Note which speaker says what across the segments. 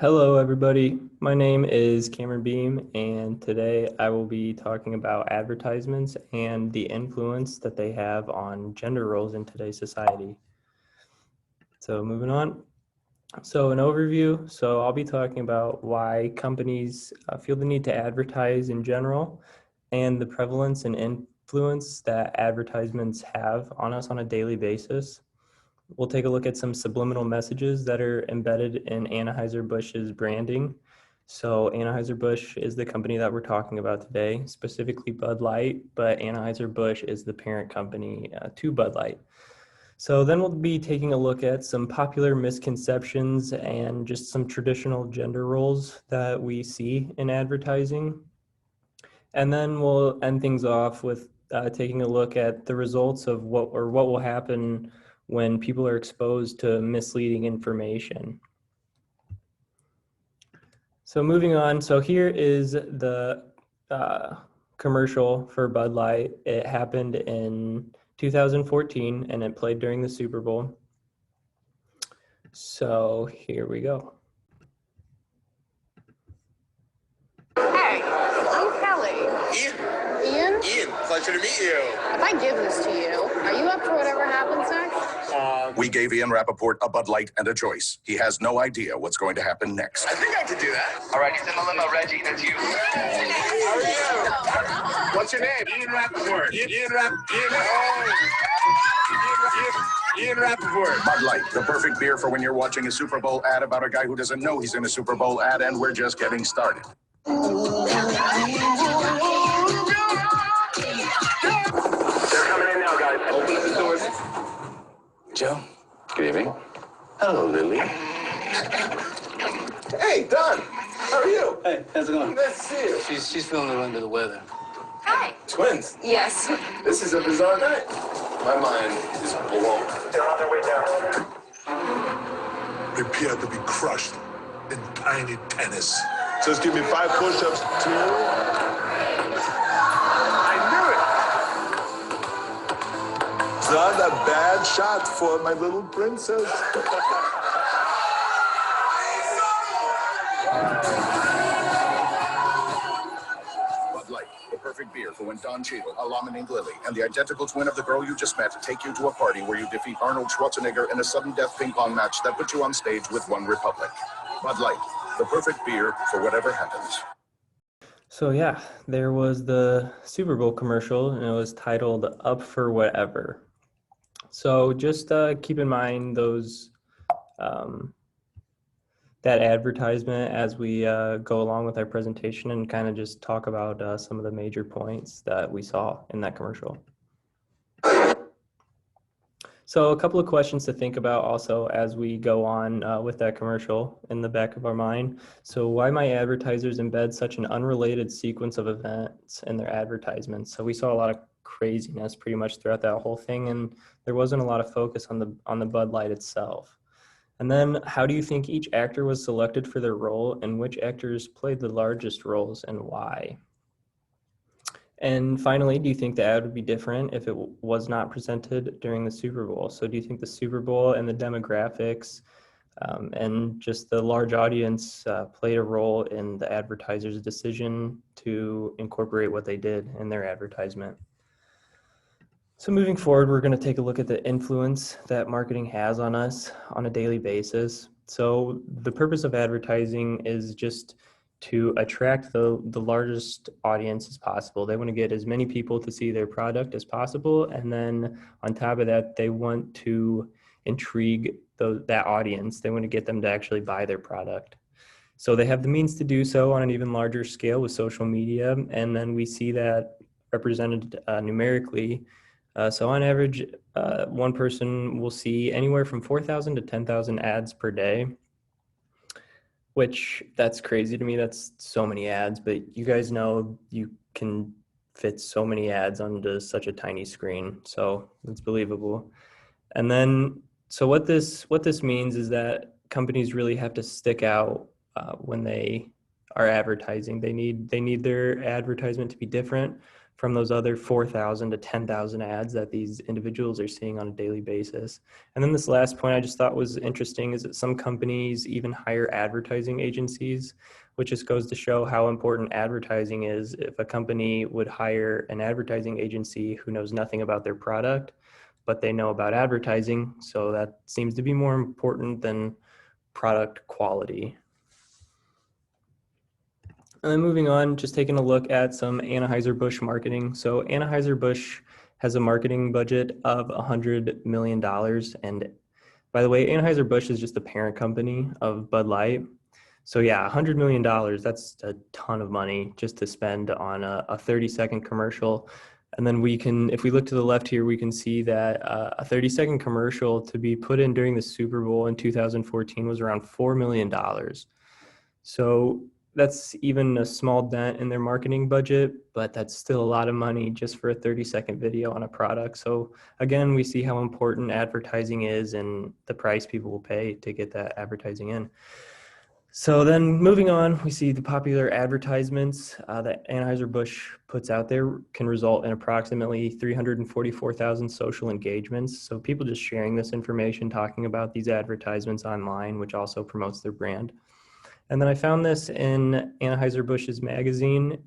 Speaker 1: Hello, everybody. My name is Cameron Behm, and today I will be talking about advertisements and the influence that they have on gender roles in today's society. So moving on. So an overview. So I'll be talking about why companies feel the need to advertise in general and the prevalence and influence that advertisements have on us on a daily basis. We'll take a look at some subliminal messages that are embedded in Anheuser-Busch's branding. So Anheuser-Busch is the company that we're talking about today, specifically Bud Light, but Anheuser-Busch is the parent company to Bud Light. So then we'll be taking a look at some popular misconceptions and just some traditional gender roles that we see in advertising. And then we'll end things off with taking a look at the results of what will happen when people are exposed to misleading information. So moving on, so here is the commercial for Bud Light. It happened in 2014 and it played during the Super Bowl. So here we go.
Speaker 2: Hey, I'm Kelly. Ian?
Speaker 3: Ian, pleasure to meet you.
Speaker 2: If I give this to you, are you up for whatever happens next?
Speaker 4: We gave Ian Rappaport a Bud Light and a choice. He has no idea what's going to happen next.
Speaker 3: I think I could do that.
Speaker 5: All right, he's in the limo. Reggie, that's you.
Speaker 3: How are you? What's your name? Ian Rappaport. Ian Rappaport.
Speaker 4: Bud Light, the perfect beer for when you're watching a Super Bowl ad about a guy who doesn't know he's in a Super Bowl ad, and we're just getting started.
Speaker 5: They're coming in now, guys. Open up the doors.
Speaker 6: Joe.
Speaker 5: Good evening.
Speaker 6: Hello, Lily.
Speaker 3: Hey, Don. How are you?
Speaker 6: Hey, how's it going?
Speaker 3: Nice to see you.
Speaker 6: She's feeling a little under the weather.
Speaker 2: Hi.
Speaker 3: Twins.
Speaker 2: Yes.
Speaker 3: This is a bizarre night. My mind is blown.
Speaker 5: They're on their way down.
Speaker 7: Prepare to be crushed in tiny tennis. Just give me 5 push-ups, 2.
Speaker 3: I knew it.
Speaker 7: Not a bad shot for my little princess.
Speaker 4: Bud Light, the perfect beer for when Don Cheadle, a llama named Lily, and the identical twin of the girl you just met take you to a party where you defeat Arnold Schwarzenegger in a sudden death ping pong match that puts you on stage with One Republic. Bud Light, the perfect beer for whatever happens.
Speaker 1: So yeah, there was the Super Bowl commercial and it was titled Up for Whatever. So just keep in mind those that advertisement as we go along with our presentation and kind of just talk about some of the major points that we saw in that commercial. So a couple of questions to think about also as we go on with that commercial in the back of our mind. So why might advertisers embed such an unrelated sequence of events in their advertisements? So we saw a lot of craziness pretty much throughout that whole thing, and there wasn't a lot of focus on the Bud Light itself. And then how do you think each actor was selected for their role, and which actors played the largest roles and why? And finally, do you think the ad would be different if it was not presented during the Super Bowl? So do you think the Super Bowl and the demographics and just the large audience played a role in the advertiser's decision to incorporate what they did in their advertisement? So moving forward, we're going to take a look at the influence that marketing has on us on a daily basis. So the purpose of advertising is just to attract the largest audience as possible. They want to get as many people to see their product as possible. And then on top of that, they want to intrigue that audience. They want to get them to actually buy their product. So they have the means to do so on an even larger scale with social media. And then we see that represented numerically. So on average, one person will see anywhere from 4,000 to 10,000 ads per day, which that's crazy to me. That's so many ads, but you guys know you can fit so many ads onto such a tiny screen. So it's believable. And then, so what this means is that companies really have to stick out when they are advertising. They need their advertisement to be different from those other 4,000 to 10,000 ads that these individuals are seeing on a daily basis. And then this last point I just thought was interesting is that some companies even hire advertising agencies, which just goes to show how important advertising is. If a company would hire an advertising agency who knows nothing about their product, but they know about advertising, so that seems to be more important than product quality. And then moving on, just taking a look at some Anheuser-Busch marketing. So Anheuser-Busch has a marketing budget of $100 million. And by the way, Anheuser-Busch is just the parent company of Bud Light. So yeah, $100 million, that's a ton of money just to spend on a 30-second commercial. And then we can, if we look to the left here, we can see that a 30-second commercial to be put in during the Super Bowl in 2014 was around $4 million. So that's even a small dent in their marketing budget, but that's still a lot of money just for a 30-second video on a product. So again, we see how important advertising is and the price people will pay to get that advertising in. So then moving on, we see the popular advertisements that Anheuser-Busch puts out there can result in approximately 344,000 social engagements. So people just sharing this information, talking about these advertisements online, which also promotes their brand. And then I found this in Anheuser-Busch's magazine,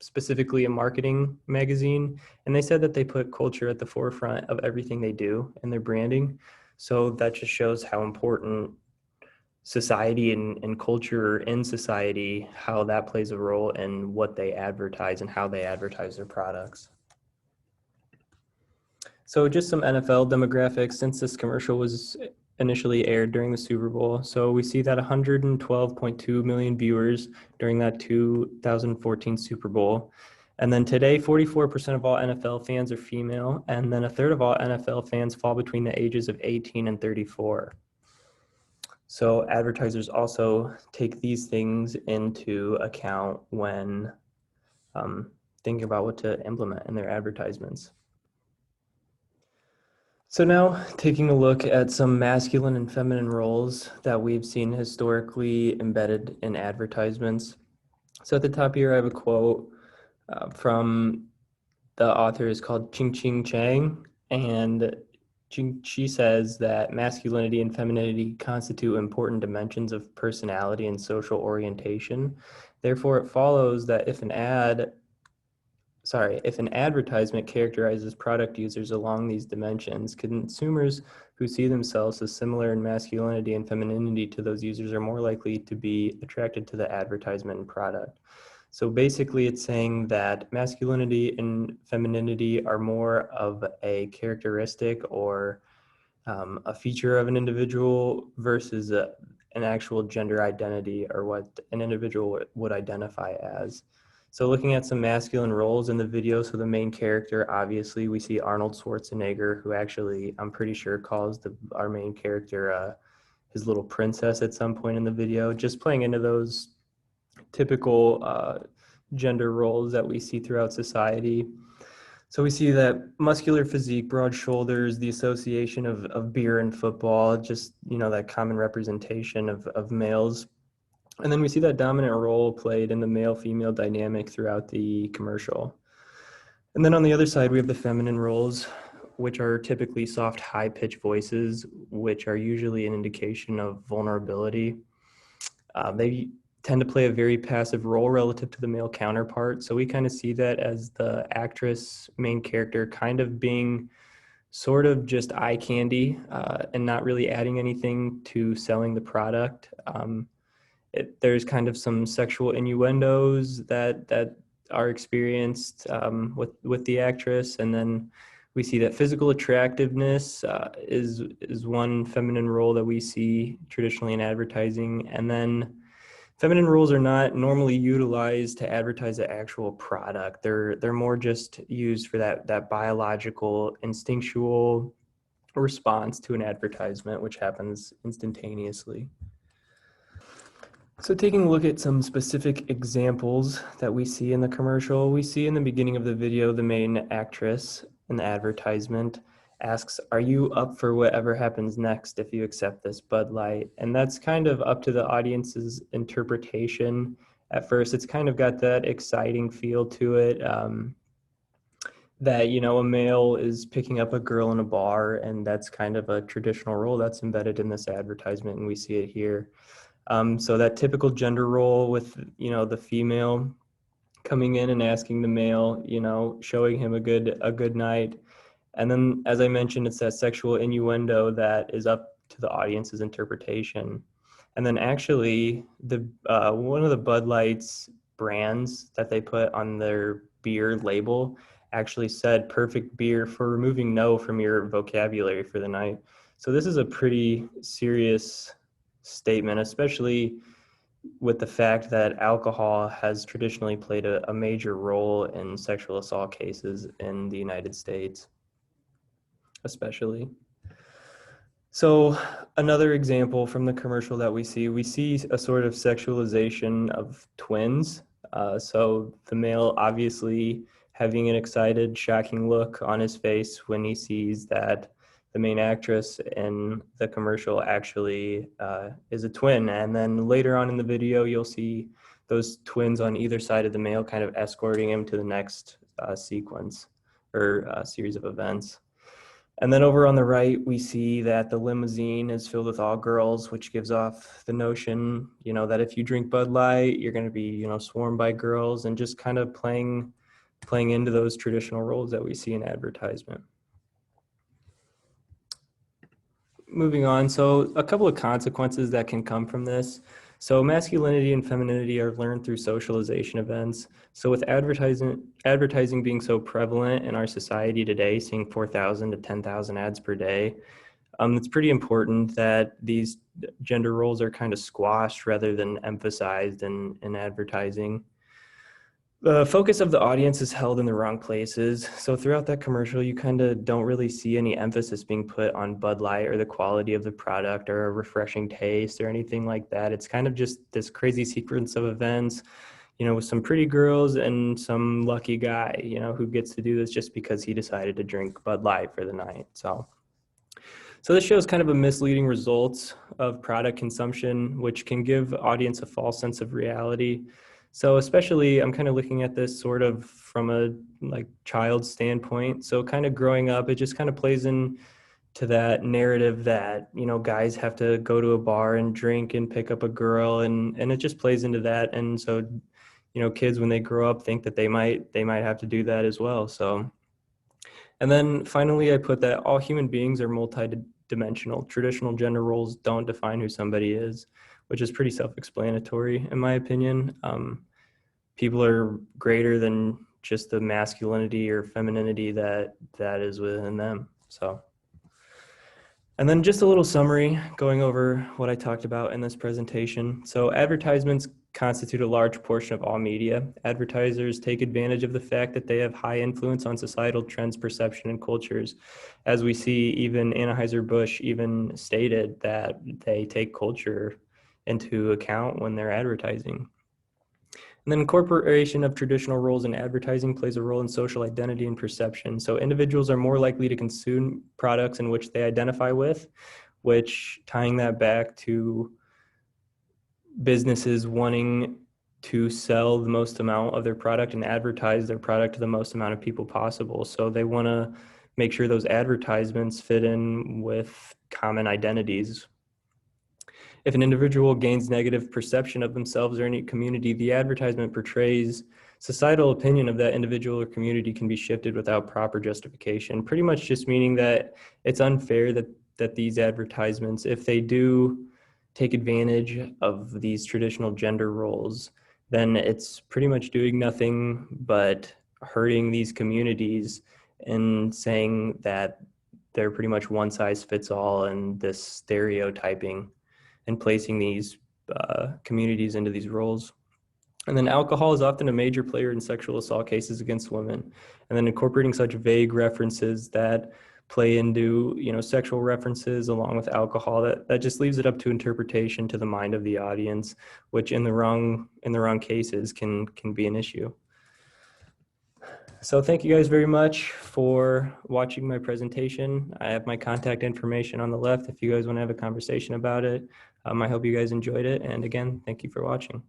Speaker 1: specifically a marketing magazine. And they said that they put culture at the forefront of everything they do in their branding. So that just shows how important society and culture in society, how that plays a role in what they advertise and how they advertise their products. So just some NFL demographics since this commercial was initially aired during the Super Bowl. So we see that 112.2 million viewers during that 2014 Super Bowl. And then today, 44% of all NFL fans are female, and then a third of all NFL fans fall between the ages of 18 and 34. So advertisers also take these things into account when thinking about what to implement in their advertisements. So now taking a look at some masculine and feminine roles that we've seen historically embedded in advertisements. So at the top here, I have a quote from the author is called Ching Ching Chang, and she says that masculinity and femininity constitute important dimensions of personality and social orientation. Therefore, it follows that if an advertisement characterizes product users along these dimensions, consumers who see themselves as similar in masculinity and femininity to those users are more likely to be attracted to the advertisement and product. So basically it's saying that masculinity and femininity are more of a characteristic or a feature of an individual versus an actual gender identity or what an individual would identify as. So looking at some masculine roles in the video, so the main character, obviously we see Arnold Schwarzenegger, who actually I'm pretty sure calls our main character his little princess at some point in the video, just playing into those typical gender roles that we see throughout society. So we see that muscular physique, broad shoulders, the association of beer and football, just, that common representation of males. And then we see that dominant role played in the male-female dynamic throughout the commercial. And then on the other side, we have the feminine roles, which are typically soft, high-pitched voices, which are usually an indication of vulnerability. They tend to play a very passive role relative to the male counterpart. So we kind of see that as the actress main character kind of being sort of just eye candy and not really adding anything to selling the product. There's kind of some sexual innuendos that are experienced with the actress, and then we see that physical attractiveness is one feminine role that we see traditionally in advertising, and then feminine roles are not normally utilized to advertise the actual product. They're more just used for that biological, instinctual response to an advertisement, which happens instantaneously. So taking a look at some specific examples that we see in the commercial, we see in the beginning of the video, the main actress in the advertisement asks, "Are you up for whatever happens next if you accept this Bud Light?" And that's kind of up to the audience's interpretation. At first, it's kind of got that exciting feel to it. that, you know, a male is picking up a girl in a bar, and that's kind of a traditional role that's embedded in this advertisement, and we see it here. So that typical gender role with, you know, the female coming in and asking the male, you know, showing him a good night. And then, as I mentioned, it's that sexual innuendo that is up to the audience's interpretation. And then actually, the one of the Bud Light's brands that they put on their beer label actually said perfect beer for removing no from your vocabulary for the night. So this is a pretty serious statement, especially with the fact that alcohol has traditionally played a major role in sexual assault cases in the United States, especially. So another example from the commercial that we see a sort of sexualization of twins. So the male obviously having an excited, shocking look on his face when he sees that the main actress in the commercial actually is a twin. And then later on in the video, you'll see those twins on either side of the male kind of escorting him to the next sequence or series of events. And then over on the right, we see that the limousine is filled with all girls, which gives off the notion, you know, that if you drink Bud Light, you're going to be, you know, swarmed by girls, and just kind of playing into those traditional roles that we see in advertisement. Moving on, so a couple of consequences that can come from this. So masculinity and femininity are learned through socialization events. So with advertising being so prevalent in our society today, seeing 4,000 to 10,000 ads per day, it's pretty important that these gender roles are kind of squashed rather than emphasized in advertising. The focus of the audience is held in the wrong places. So throughout that commercial, you kind of don't really see any emphasis being put on Bud Light or the quality of the product or a refreshing taste or anything like that. It's kind of just this crazy sequence of events, you know, with some pretty girls and some lucky guy, you know, who gets to do this just because he decided to drink Bud Light for the night. So this shows kind of a misleading results of product consumption, which can give audience a false sense of reality. So especially, I'm kind of looking at this sort of from a like child standpoint. So kind of growing up, it just kind of plays in to that narrative that, you know, guys have to go to a bar and drink and pick up a girl, and it just plays into that. And so, you know, kids when they grow up think that they might have to do that as well. So, and then finally, I put that all human beings are multi-dimensional. Traditional gender roles don't define who somebody is, which is pretty self-explanatory in my opinion. People are greater than just the masculinity or femininity that is within them. So, and then just a little summary going over what I talked about in this presentation. So advertisements constitute a large portion of all media. Advertisers take advantage of the fact that they have high influence on societal trends, perception, and cultures. As we see, even Anheuser-Busch even stated that they take culture into account when they're advertising. And then incorporation of traditional roles in advertising plays a role in social identity and perception. So individuals are more likely to consume products in which they identify with, which tying that back to businesses wanting to sell the most amount of their product and advertise their product to the most amount of people possible. So they want to make sure those advertisements fit in with common identities. If an individual gains negative perception of themselves or any community, the advertisement portrays societal opinion of that individual or community can be shifted without proper justification. Pretty much just meaning that it's unfair that these advertisements, if they do take advantage of these traditional gender roles, then it's pretty much doing nothing but hurting these communities and saying that they're pretty much one size fits all and this stereotyping and placing these communities into these roles. And then alcohol is often a major player in sexual assault cases against women. And then incorporating such vague references that play into, you know, sexual references along with alcohol, that just leaves it up to interpretation to the mind of the audience, which in the wrong cases can be an issue. So thank you guys very much for watching my presentation. I have my contact information on the left if you guys want to have a conversation about it. I hope you guys enjoyed it. And again, thank you for watching.